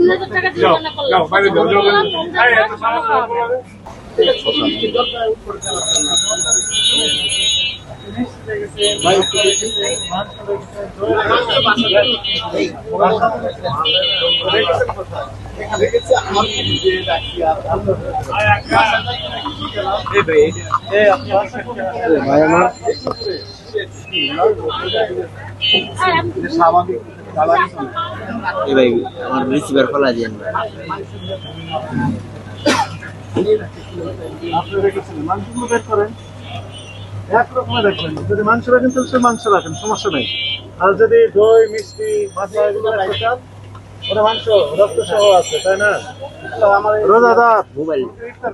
2000 টাকা জরিমানা করলাম। আমার রিসিভার খোলা দিয়ে একরকমের রাখবেন, যদি মাংস রাখেন তাহলে সে মাংস রাখেন, সমস্যা নেই। আর যদি দই মিষ্টি মাথা এগুলো রাখতে চান, ওটা মাংস রক্ত সহ আছে, তাই না? রোজাদার মোবাইল আপনার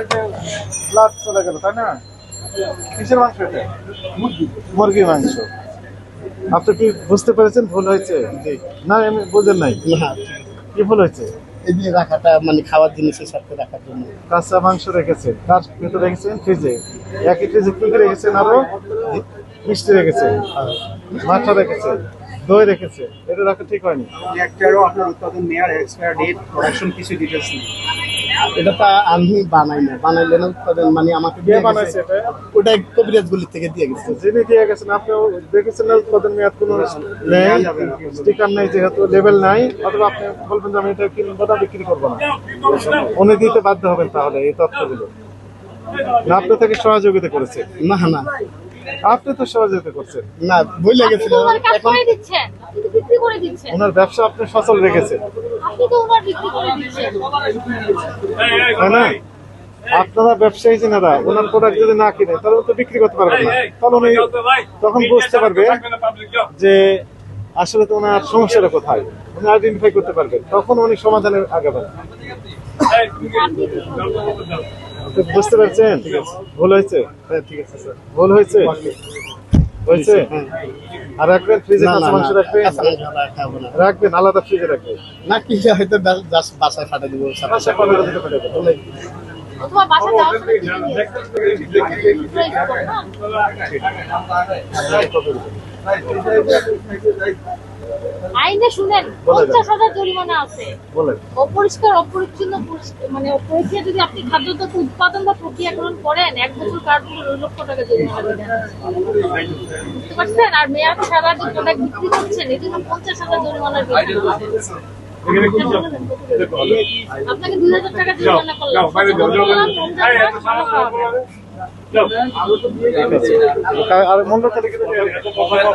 যে ব্লাড চলে গেল, তাই না? কিসের মাংস এটা? মুরগির মাংস। আপনি কি বুঝতে পেরেছেন ভুল হয়েছে? না আমি বুঝেন নাই, কি ভুল হয়েছে? এই যে রাখাটা মানে খাওয়ার জিনিসের সাথে রাখার জন্য কাঁচা মাংস রেখেছেন, তার ভেতরে রেখেছেন ফ্রিজে, একই ফ্রিজে কি কি রেখেছেন? আরো মিষ্টি রেখেছেন, মাথা রেখেছেন, দই রেখেছেন, এটা রাখা ঠিক হয়নি। একটারও আপনার উৎপাদন মেয়াদ, এক্সপায়ার ডেট, প্রোডাকশন কিছু ডিটেলস নেই। এটা তো আমি বানাই না, বানাইলে না উৎপাদন মানে আমাকে কে বানাইছে এটা? ওটা কবিরাজ গুলির থেকে দিয়ে গেছে। যিনি দিয়ে গেছেন আপনি দেখেছেন না উৎপাদন মেয়াদ কোনো নেই, স্টিকার নেই, যেহেতু লেভেল নাই, অথবা আপনি বলবেন যে আমি এটা কিনবো না, বিক্রি করবো না, উনি দিতে বাধ্য হবেন তাহলে এই তথ্যগুলো। না আপনি থেকে সহযোগিতা করেছে? না না আপনি তো সহযোগিতা করছেন না, বইলে গেছিল। এখন দিচ্ছেন, আপনি তো বিক্রি করে দিচ্ছেন, ওনার ব্যবসা আপনি সচল রেখেছেন, আপনি তো ওনার বিক্রি করে দিচ্ছেন, তাই না? আপনারা ব্যবসায়ী যেনারা ওনার প্রোডাক্ট যদি না কিনে তাহলে তো বিক্রি করতে পারবেন না, তাহলে উনি তখন বুঝতে পারবে যে আসলে তো ওনার সমস্যাটা কোথায়, উনি আইডেন্টিফাই করতে পারবেন, তখন উনি সমাধানে আগাবেন। আপনি বুঝতে পারছেন? ভুল হয়েছে? হ্যাঁ ঠিক আছে স্যার, ভুল হয়েছে? হয়েছে? আর রাখবেন ফ্রিজে, কাঁচা মাংস রাখবেন, খাবো না। রাখবেন আলাদা ফ্রিজে রাখবেন, না কি হয়তো জাস্ট বাসায় ফাটা দিব। বাসায় পাঠাতে দিতে পারবেন। অথবা বাসা যাওয়ার সময় কিনে নিয়ে আইনে শুনেন 50,000 জরিমানা আছে। বলেন। অপরিষ্কার অপরিচ্ছন্ন মানে প্রক্রিয়া যদি আপনি খাদ্যদ্রব্য উৎপাদন বা প্রক্রিয়াকরণ করেন 1 বছর কারাদণ্ড 2 লক্ষ টাকা জরিমানা দিবেন। বুঝতে পারছেন? আর মেয়াদ ছাড়া যে প্রোডাক্ট বিক্রি করছেন এই জন্য 50,000 জরিমানার বিধান আছে। আপনাকে 2000 টাকা জরিমানা করলাম। আর মূল্য তালিকা